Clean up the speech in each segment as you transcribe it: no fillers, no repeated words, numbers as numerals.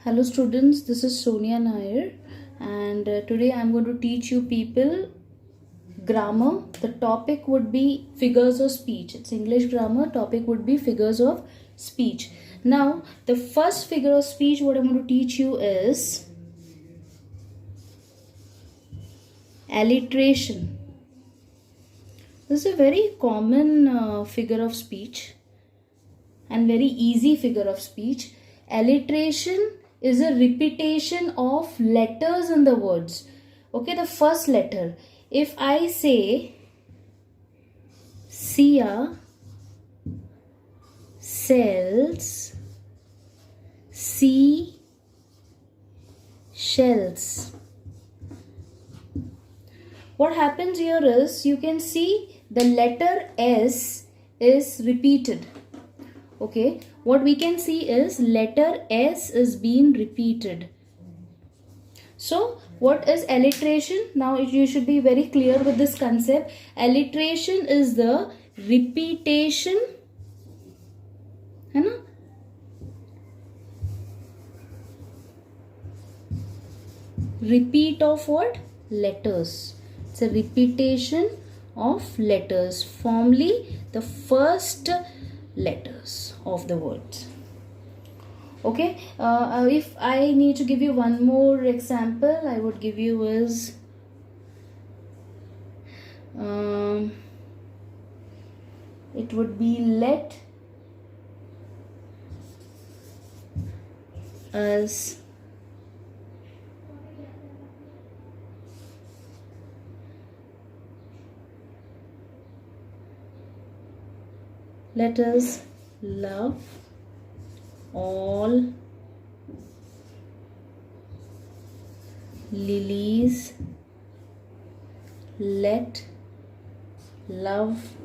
Hello students, this is Sonia Nair and today I am going to teach you people grammar. The topic would be figures of speech. It's English grammar. Topic would be figures of speech. Now the first figure of speech what I'm going to teach you is alliteration. This is a very common figure of speech and very easy figure of speech. Alliteration is a repetition of letters in the words. Okay, the first letter. If I say Sia sells sea shells. What happens here is you can see the letter S is repeated. Okay, what we can see is letter S is being repeated. So what is alliteration? Now you should be very clear with this concept. Alliteration is the repetition, है ना? Repeat of what? Letters. It's a repetition of letters, formerly the first letters of the words. Okay, if I need to give you one more example, I would give you is it would be let us love all lilies. Let love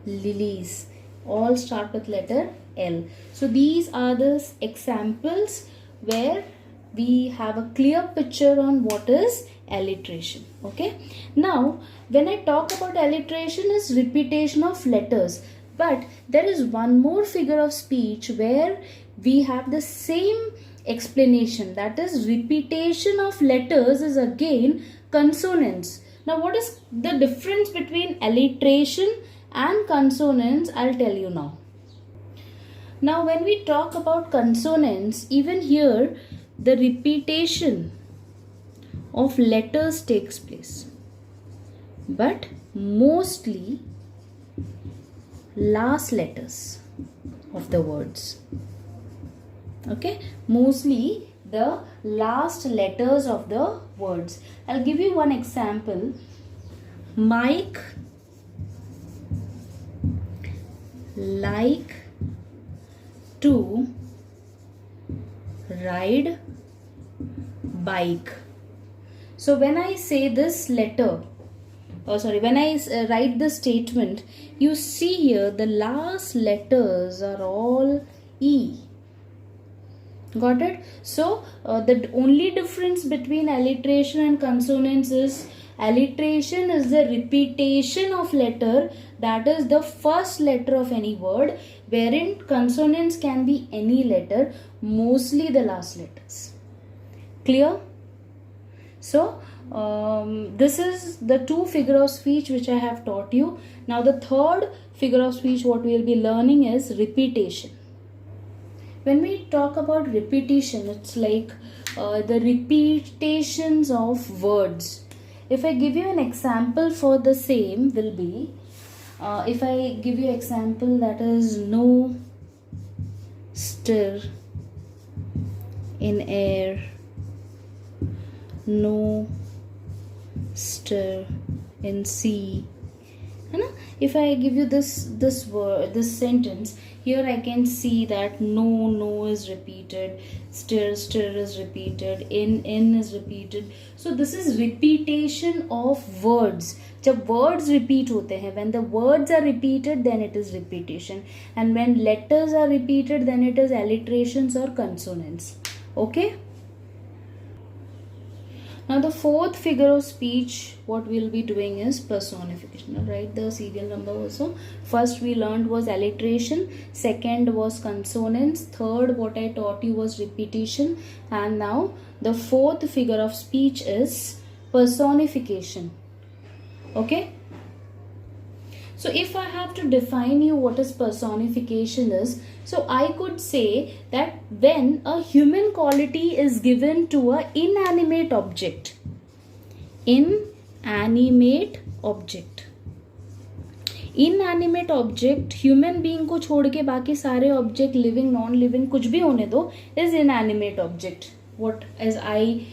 lilies. All start with letter L. So these are the examples where we have a clear picture on what is alliteration. Okay. Now when I talk about alliteration is repetition of letters. But there is one more figure of speech where we have the same explanation, that is repetition of letters is again consonants. Now what is the difference between alliteration and consonants? I'll tell you now. Now when we talk about consonants, even here the repetition of letters takes place, but mostly last letters of the words. Okay, mostly the last letters of the words. I'll give you one example. Mike like to ride bike. So when I say this letter, when I write the statement, you see here the last letters are all E. Got it? So the only difference between alliteration and consonants is alliteration is the repetition of letter, that is the first letter of any word, wherein consonants can be any letter, mostly the last letters. Clear? So this is the two figure of speech which I have taught you. Now the third figure of speech what we will be learning is repetition. When we talk about repetition, it's like the repetitions of words. If I give you an example for the same will be, if I give you example that is no stir in air, no stir in sea. If I give you this word, this sentence, here I can see that no is repeated, stir is repeated, in is repeated. So this is repetition of words. जब words repeat होते हैं, when the words are repeated then it is repetition, and when letters are repeated then it is alliterations or consonants. Okay. Now the fourth figure of speech, what we'll be doing is personification. I'll write the serial number also. First we learned was alliteration, second was consonants, third what I taught you was repetition, and now the fourth figure of speech is personification. Okay, so if I have to define you what is personification is, so I could say that when a human quality is given to a inanimate object, inanimate object, human being को छोड़ के बाकी सारे object, living non living कुछ भी होने दो, is inanimate object. What as I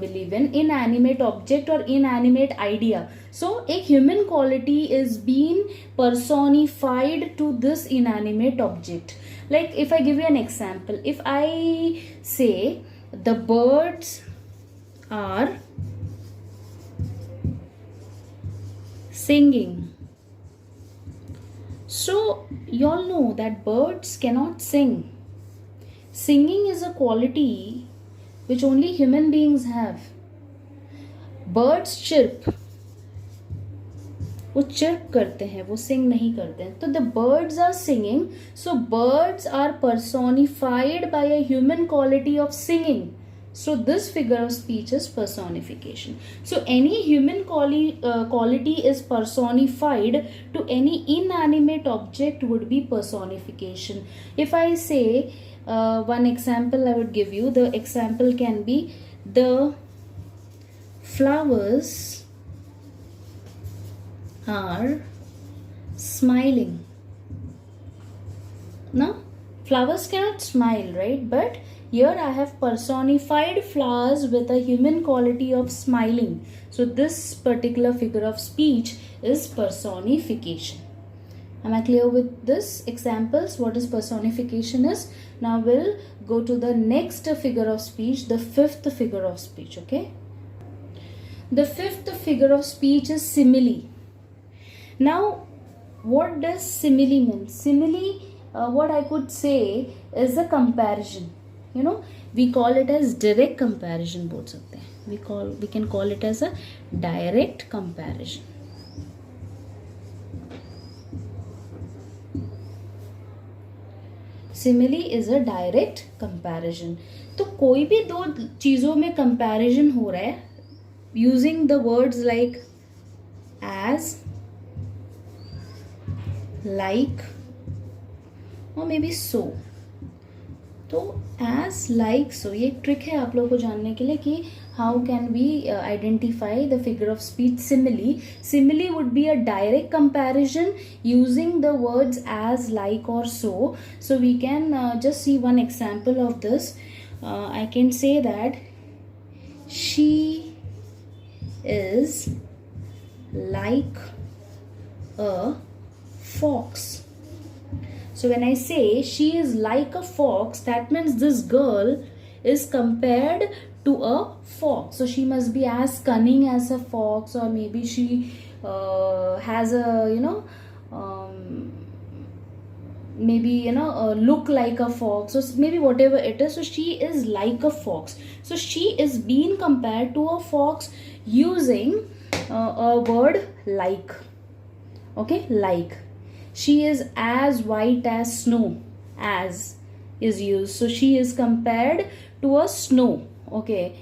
believe in inanimate object or inanimate idea. So a human quality is being personified to this inanimate object. Like if I give you an example, if I say the birds are singing, so you all know that birds cannot sing. Singing is a quality which only human beings have. Birds chirp, वो chirp करते हैं, वो sing नहीं करते हैं. तो the birds are singing, so birds are personified by a human quality of singing. So this figure of speech is personification. So any human quality is personified to any inanimate object would be personification. If I say one example I would give you, the example can be the flowers are smiling. Now flowers cannot smile, right? But here I have personified flowers with a human quality of smiling. So this particular figure of speech is personification. Am I clear with this examples? What is personification is? Now we'll go to the next figure of speech, the fifth figure of speech. Okay, the fifth figure of speech is simile. Now what does simile mean? Simile, what I could say is a comparison. You know, we call it as direct comparison बोल सकते हैं. We can call it as a direct comparison. Simile is a direct comparison. तो कोई भी दो चीज़ों में comparison हो रहा है using the words like as, like or maybe so. तो as, like, so ये एक ट्रिक है आप लोगों को जानने के लिए कि how can we identify the figure of speech simile. Simile would be a direct comparison using the words as, like or so. So we can just see one example of this. I can say that she is like a fox. So when I say she is like a fox, that means this girl is compared to a fox. So she must be as cunning as a fox, or maybe she has a look like a fox, so maybe whatever it is. So she is like a fox. So she is being compared to a fox using a word like. Okay, like. She is as white as snow. As is used, so she is compared to a snow. Okay,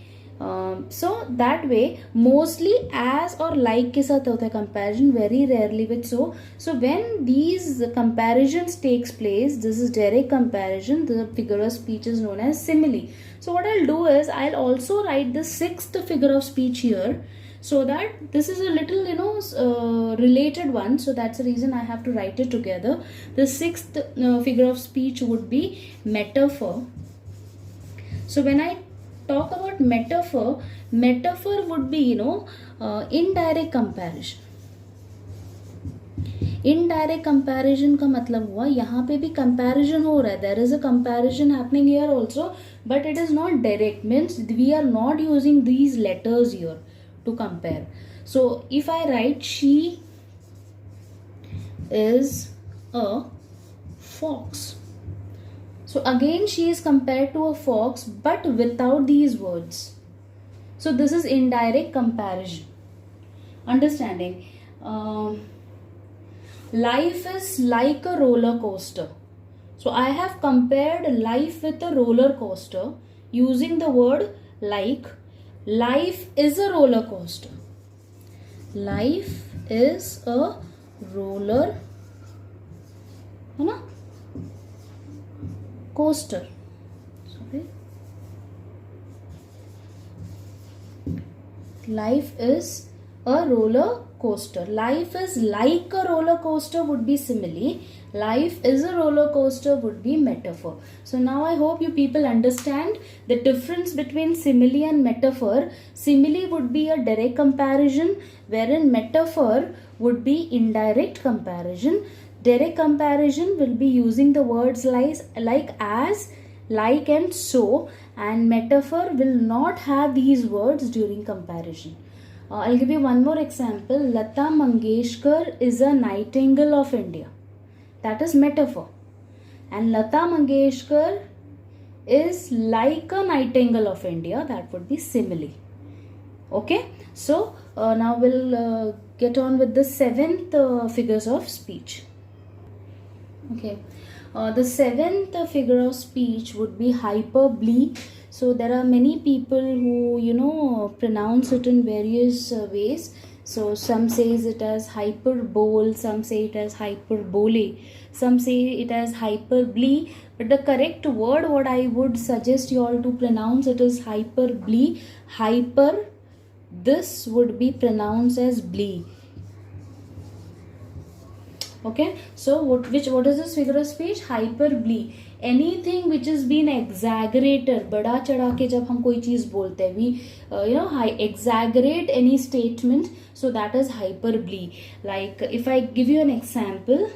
so that way mostly as or like के साथ होता है comparison, very rarely with so. So when these comparisons takes place, this is direct comparison. The figure of speech is known as simile. So what I'll do is I'll also write the sixth figure of speech here, so that this is a little related one. So that's the reason I have to write it together. The sixth figure of speech would be metaphor. So when I talk about metaphor, metaphor would be indirect comparison. Indirect comparison का मतलब हुआ यहाँ पे भी comparison हो रहा है, there is a comparison happening here also, but it is not direct, means we are not using these letters here to compare. So if I write she is a fox, so again she is compared to a fox but without these words. So this is indirect comparison. Understanding. Life is like a roller coaster. So I have compared life with a roller coaster using the word like. Life is a roller coaster. Life is a roller coaster. Sorry. Life is a roller coaster. Life is like a roller coaster would be simile. Life is a roller coaster would be metaphor. So now I hope you people understand the difference between simile and metaphor. Simile would be a direct comparison, wherein metaphor would be indirect comparison. Direct comparison will be using the words like as, like and so, and metaphor will not have these words during comparison. I'll give you one more example. Lata Mangeshkar is a nightingale of India. That is metaphor. And Lata Mangeshkar is like a nightingale of India. That would be simile. Okay. So now we'll get on with the seventh figures of speech. Okay. The seventh figure of speech would be hyperbole. So there are many people who pronounce it in various ways. So some says it as hyperbole, some say it as hyperbole, some say it as hyperbole. But the correct word what I would suggest you all to pronounce it is hyperbole. Hyper, this would be pronounced as ble. Okay, so what is this figure of speech? Hyperbole. Anything which is been exaggerated, बड़ा चढ़ा के जब हम कोई चीज बोलते हैं, we exaggerate any statement, so that is hyperbole. Like if I give you an example,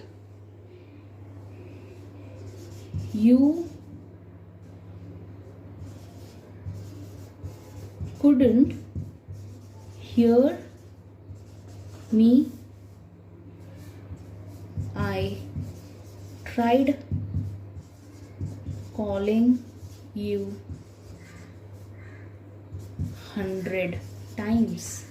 you couldn't hear me. I tried calling you 100 times.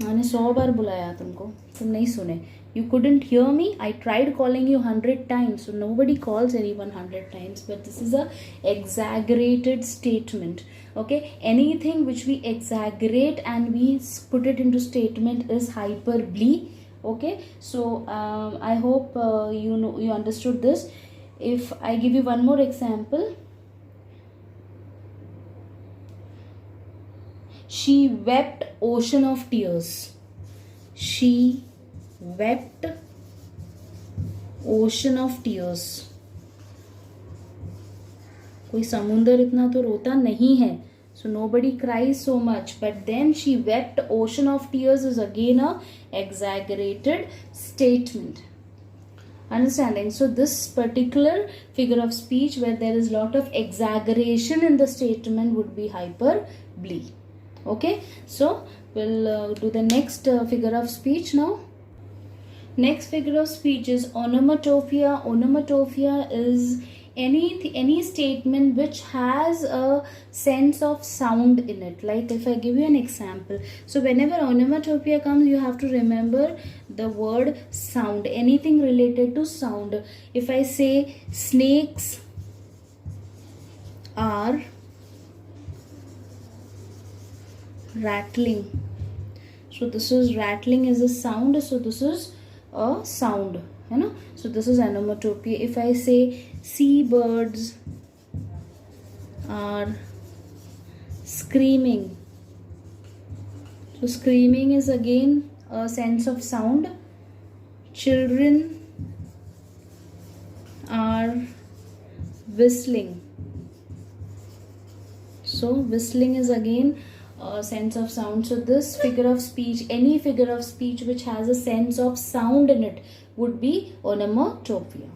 मैंने 100 बार बुलाया तुमको, तुम नहीं सुने. You couldn't hear me. I tried calling you 100 times. So nobody calls anyone 100 times. But this is a exaggerated statement. Okay. Anything which we exaggerate and we put it into statement is hyperbole. Okay. So I hope you understood this. If I give you one more example. She wept ocean of tears. She wept ocean of tears. कोई समुंदर इतना तो रोता नहीं है. So nobody cries so much. But then she wept ocean of tears is again a exaggerated statement. Understanding? So this particular figure of speech where there is lot of exaggeration in the statement would be hyperbole. Okay, so we'll do the next figure of speech now. Next figure of speech is onomatopoeia. Onomatopoeia is any statement which has a sense of sound in it. Like if I give you an example, so whenever onomatopoeia comes, you have to remember the word sound, anything related to sound. If I say snakes are rattling, so this is rattling is a sound, so this is a sound, so this is onomatopoeia. If I say seabirds are screaming, so screaming is again a sense of sound. Children are whistling, so whistling is again a sense of sound. So this figure of speech, any figure of speech which has a sense of sound in it would be onomatopoeia.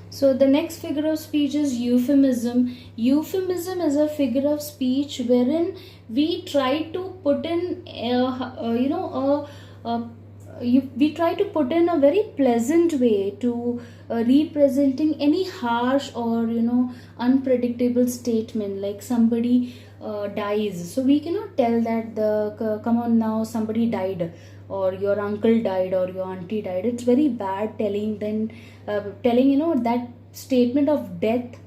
So the next figure of speech is euphemism. Euphemism is a figure of speech wherein we try to put in we try to put in a very pleasant way to representing any harsh or unpredictable statement. Like somebody dies, so we cannot tell that come on now, somebody died, or your uncle died, or your auntie died. It's very bad telling telling that statement of death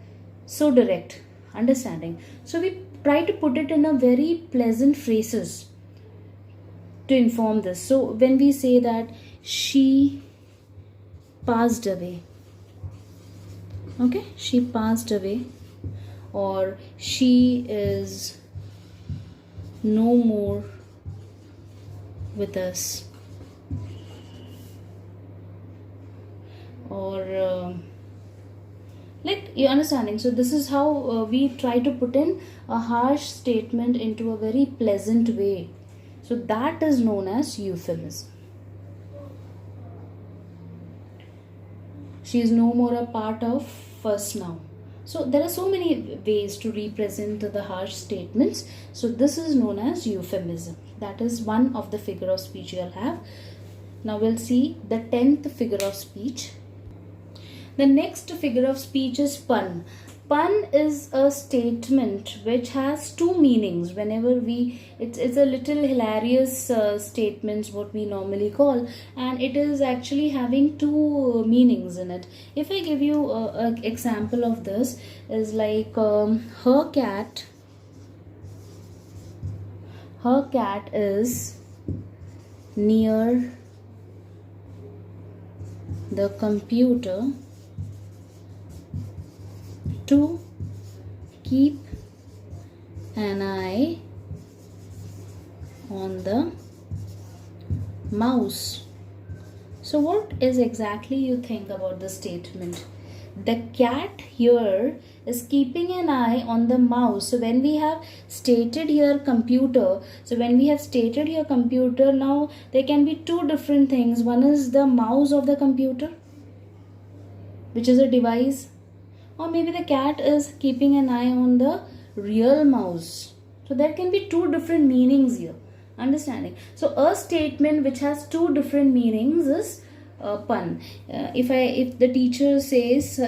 so direct, understanding. So we try to put it in a very pleasant phrases to inform this. So when we say that she passed away, okay, she passed away, or she is no more with us, or like, you understanding. So this is how we try to put in a harsh statement into a very pleasant way. So that is known as euphemism. She is no more a part of us now. So there are so many ways to represent the harsh statements. So this is known as euphemism. That is one of the figure of speech you'll have. Now we'll see the 10th figure of speech. The next figure of speech is pun. Pun is a statement which has two meanings. Whenever it's a little hilarious statements, what we normally call, and it is actually having two meanings in it. If I give you an example of this, is like her cat is near the computer to keep an eye on the mouse. So what is exactly you think about this statement? The cat here is keeping an eye on the mouse. So when we have stated here computer, now there can be two different things. One is the mouse of the computer, which is a device, or maybe the cat is keeping an eye on the real mouse. So there can be two different meanings here, understanding. So a statement which has two different meanings is pun. If the teacher says,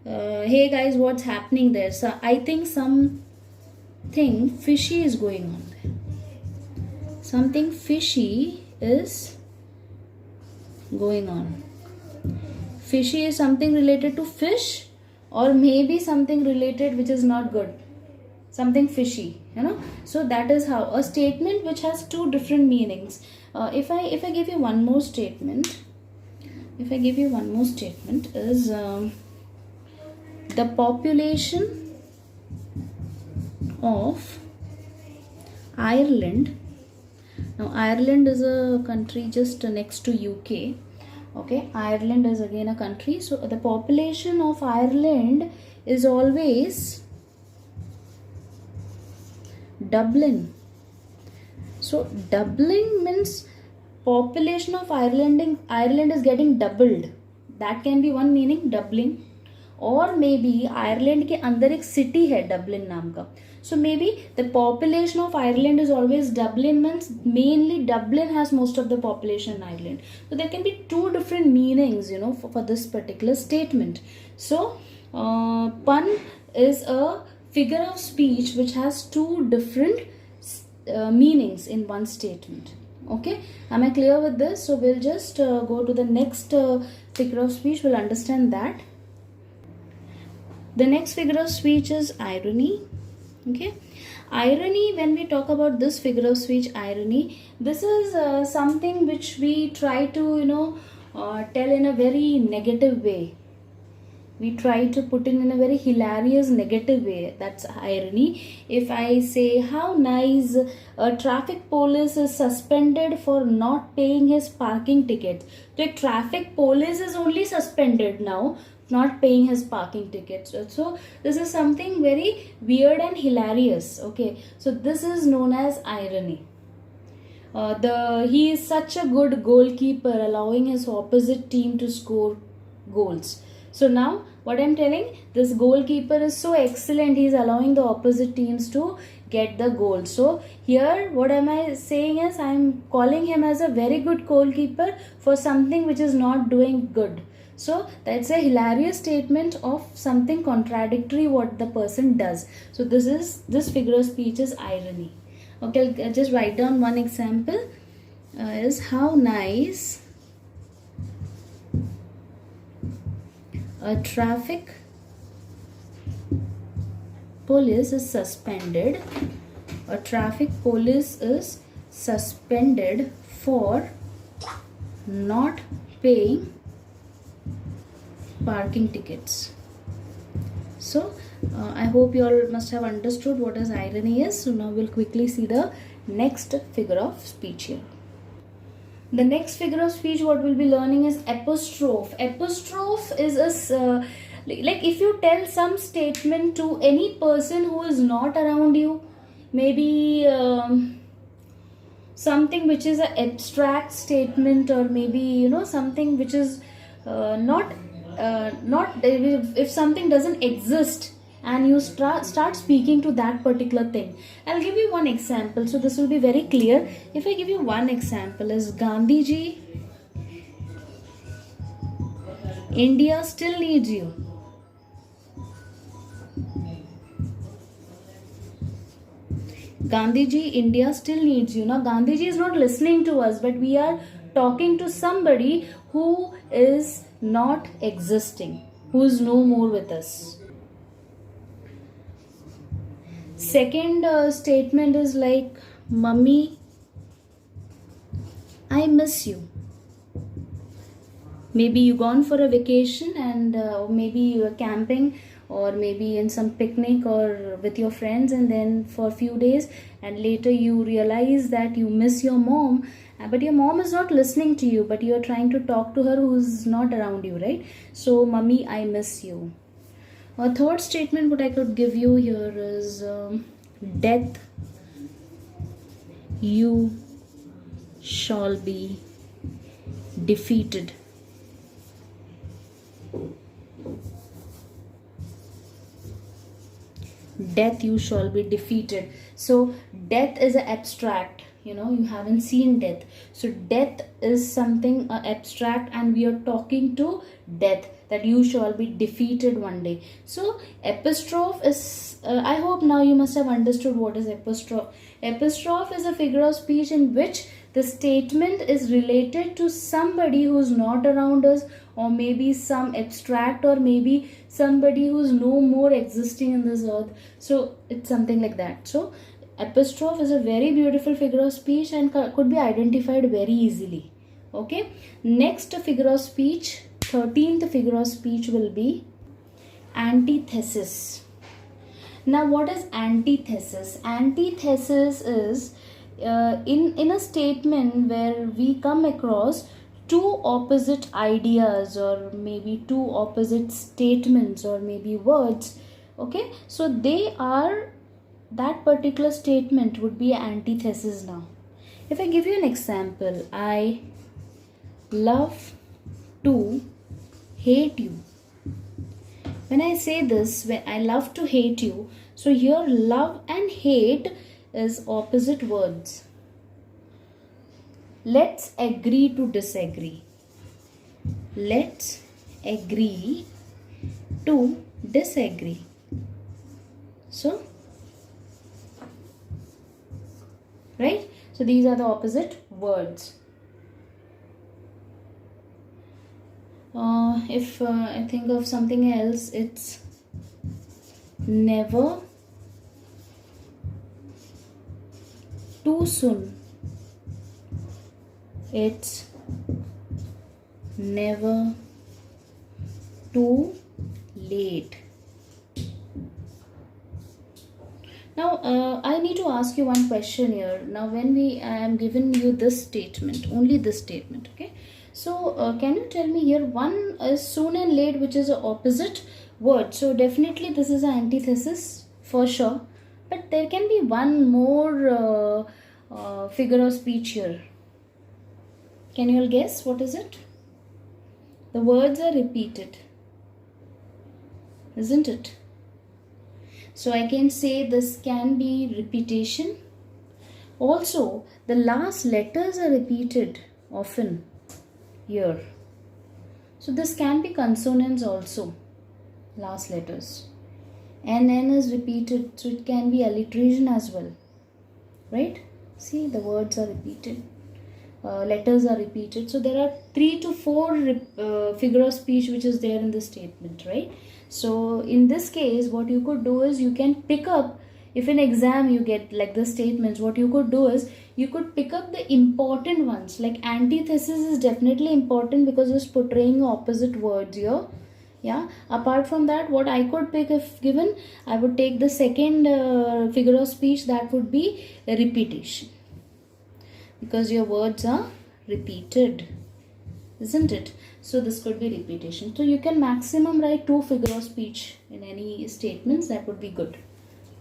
hey guys, what's happening there? So I think something fishy is going on there. Something fishy is going on. Fishy is something related to fish, or maybe something related which is not good, something fishy, so that is how a statement which has two different meanings. If I give you one more statement, is the population of Ireland. Now Ireland is a country just next to UK. Okay, Ireland is again a country. So the population of Ireland is always Dublin. So Dublin means population of Ireland is getting doubled. That can be one meaning, Dublin. और may be Ireland के अंदर एक city है Dublin नाम का. So maybe the population of Ireland is always Dublin, means mainly Dublin has most of the population in Ireland. So there can be two different meanings, for this particular statement. So pun is a figure of speech which has two different meanings in one statement. Okay, am I clear with this? So we'll just go to the next figure of speech. We'll understand that. The next figure of speech is irony. Okay, irony, when we talk about this figure of speech, irony, this is something which we try to tell in a very negative way. We try to put in a very hilarious negative way. That's irony. If I say, how nice, a traffic police is suspended for not paying his parking ticket. So a traffic police is only suspended now, not paying his parking tickets. So this is something very weird and hilarious. Okay, so this is known as irony. He is such a good goalkeeper, allowing his opposite team to score goals. So now what I'm telling, this goalkeeper is so excellent, he is allowing the opposite teams to get the goal. So here what am I saying is, I'm calling him as a very good goalkeeper for something which is not doing good. So that's a hilarious statement of something contradictory what the person does. So this figure of speech is irony. Okay, I'll just write down one example. Is how nice a traffic police is suspended. A traffic police is suspended for not paying parking tickets. So I hope you all must have understood what is irony is. So now we'll quickly see the next figure of speech here. The next figure of speech what we'll be learning is apostrophe. Apostrophe is a like if you tell some statement to any person who is not around you, maybe something which is an abstract statement, or maybe something which is not if something doesn't exist and you start speaking to that particular thing. I'll give you one example so this will be very clear. If I give you one example is Gandhiji, India still needs you. Gandhiji, India still needs you. Now Gandhiji is not listening to us, but we are talking to somebody who is not existing, who is no more with us. Second statement is like, Mummy, I miss you. Maybe you gone for a vacation and maybe you are camping, or maybe in some picnic or with your friends, and then for a few days and later you realize that you miss your mom, but your mom is not listening to you, but you are trying to talk to her who's not around you, right? So, Mummy, I miss you. A third statement what I could give you here is death, you shall be defeated. Death, you shall be defeated. So death is an abstract, you haven't seen death, so death is something abstract, and we are talking to death, that you shall be defeated one day. So apostrophe is I hope now you must have understood what is apostrophe. Apostrophe is a figure of speech in which the statement is related to somebody who's not around us, or maybe some abstract, or maybe somebody who's no more existing in this earth. So it's something like that. So apostrophe is a very beautiful figure of speech and could be identified very easily. Okay, next figure of speech, 13th figure of speech will be antithesis. Now what is antithesis? Antithesis is in a statement where we come across two opposite ideas, or maybe two opposite statements, or maybe words. Okay, so they are, that particular statement would be antithesis. Now if I give you an example, I love to hate you. When I say this, when I love to hate you, so here love and hate is opposite words. Let's agree to disagree. Let's agree to disagree. So, right? So these are the opposite words. If I think of something else, it's never too soon. It's never too late. Now I need to ask you one question here. Now when I am giving you this statement, only this statement, okay? So can you tell me here, one is soon and late, which is an opposite word. So definitely this is an antithesis for sure. But there can be one more figure of speech here. Can you all guess what is it? The words are repeated, isn't it? So I can say this can be repetition. Also, the last letters are repeated often here. So this can be consonants also, last letters. N is repeated, so it can be alliteration as well, right? See, the words are repeated, letters are repeated. So there are 3 to 4 figure of speech which is there in the statement, right? So in this case, what you could do is you can pick up, if in exam you get like the statements, what you could do is you could pick up the important ones. Like antithesis is definitely important because it's portraying opposite words here. Yeah, apart from that, what I could pick if given, I would take the second figure of speech, that would be repetition, because your words are repeated, isn't it? So this could be repetition. So you can maximum write 2 figure of speech in any statements, that would be good.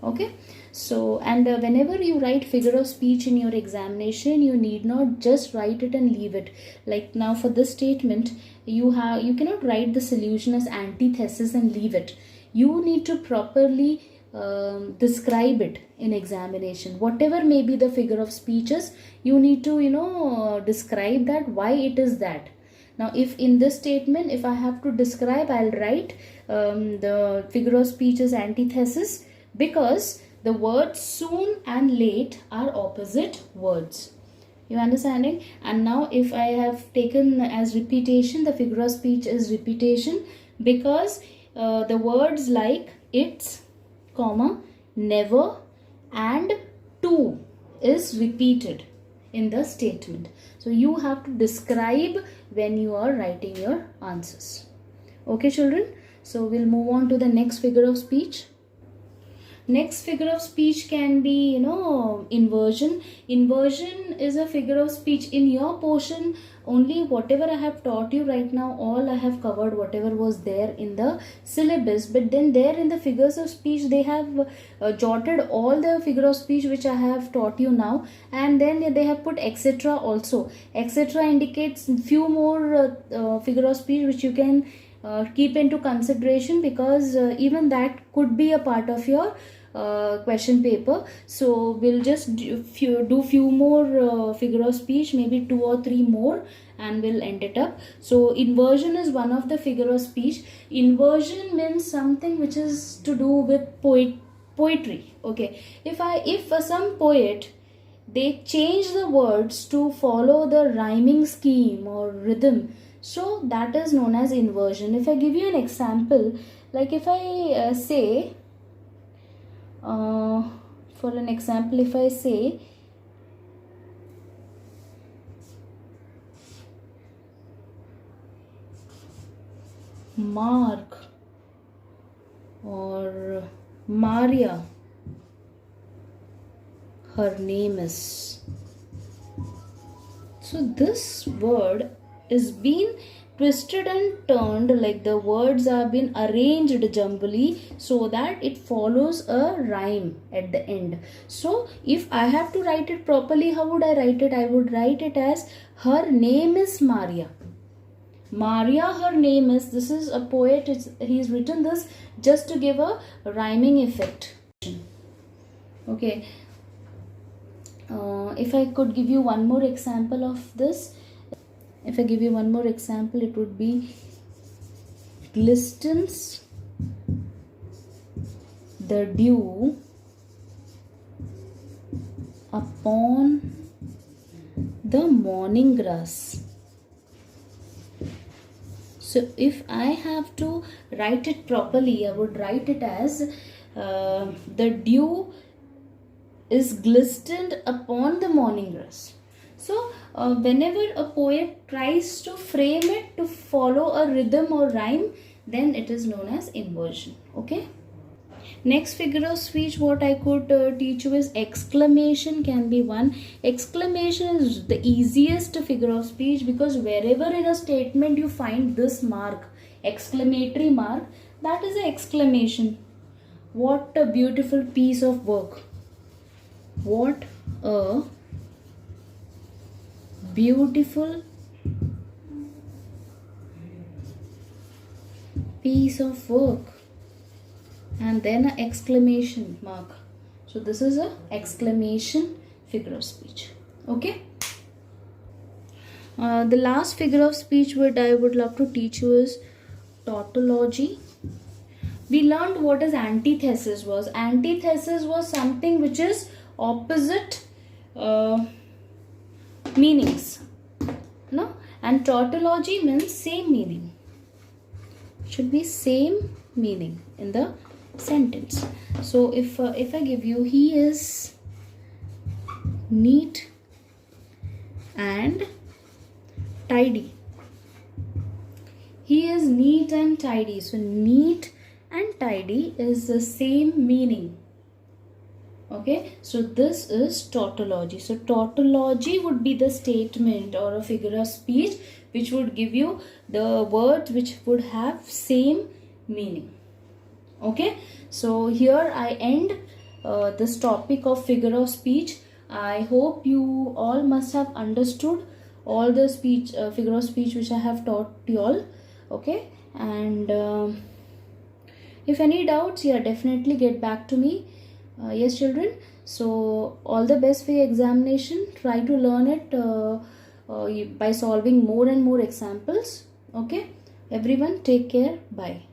Okay, so and whenever you write figure of speech in your examination, you need not just write it and leave it. Like now for this statement, you cannot write the solution as antithesis and leave it. You need to properly describe it in examination. Whatever may be the figure of speeches, you need to describe that, why it is that. Now if in this statement, if I have to describe, I'll write the figure of speech is antithesis, because the words soon and late are opposite words. You understanding? And now if I have taken as repetition, the figure of speech is repetition, because the words like it's, comma, never and to is repeated in the statement. So you have to describe when you are writing your answers. Okay children, so we'll move on to the next figure of speech. Next figure of speech can be, inversion. Inversion is a figure of speech. In your portion, only whatever I have taught you right now, all I have covered, whatever was there in the syllabus. But then there in the figures of speech, they have jotted all the figure of speech which I have taught you now. And then they have put etc. also. Etc. indicates few more figure of speech which you can keep into consideration, because even that could be a part of your question paper. So we'll just do few more figure of speech, maybe 2 or 3 more, and we'll end it up. So inversion is one of the figure of speech. Inversion means something which is to do with poetry. Okay, if some poet, they change the words to follow the rhyming scheme or rhythm, so that is known as inversion. If I give you an example, like if I say, for an example, if I say, Mark or Maria, her name is. So this word is being twisted and turned, like the words are being arranged jumbly so that it follows a rhyme at the end. So if I have to write it properly, how would I write it? I would write it as her name is Maria. Maria, her name is. This is a poet. He's written this just to give a rhyming effect. Okay. If I could give you one more example of this, if I give you one more example, it would be glistens the dew upon the morning grass. So if I have to write it properly, I would write it as the dew is glistened upon the morning grass. So whenever a poet tries to frame it to follow a rhythm or rhyme, then it is known as inversion. Okay. Next figure of speech what I could teach you is exclamation can be one. Exclamation is the easiest figure of speech, because wherever in a statement you find this mark, exclamatory mark, that is an exclamation. What a beautiful piece of work. What a beautiful piece of work, and then an exclamation mark. So this is a exclamation figure of speech. Okay. The last figure of speech I would love to teach you is tautology. We learned what is antithesis was. Antithesis was something which is opposite meanings, no? And tautology means same meaning. Should be same meaning in the sentence. So if I give you, he is neat and tidy. He is neat and tidy. So neat and tidy is the same meaning. Okay, so this is tautology. So tautology would be the statement or a figure of speech which would give you the words which would have same meaning. Okay, so here I end this topic of figure of speech. I hope you all must have understood all the speech figure of speech which I have taught you all. Okay, and if any doubts, yeah, definitely get back to me. Yes, children. So all the best for your examination. Try to learn it by solving more and more examples. Okay, everyone, take care. Bye.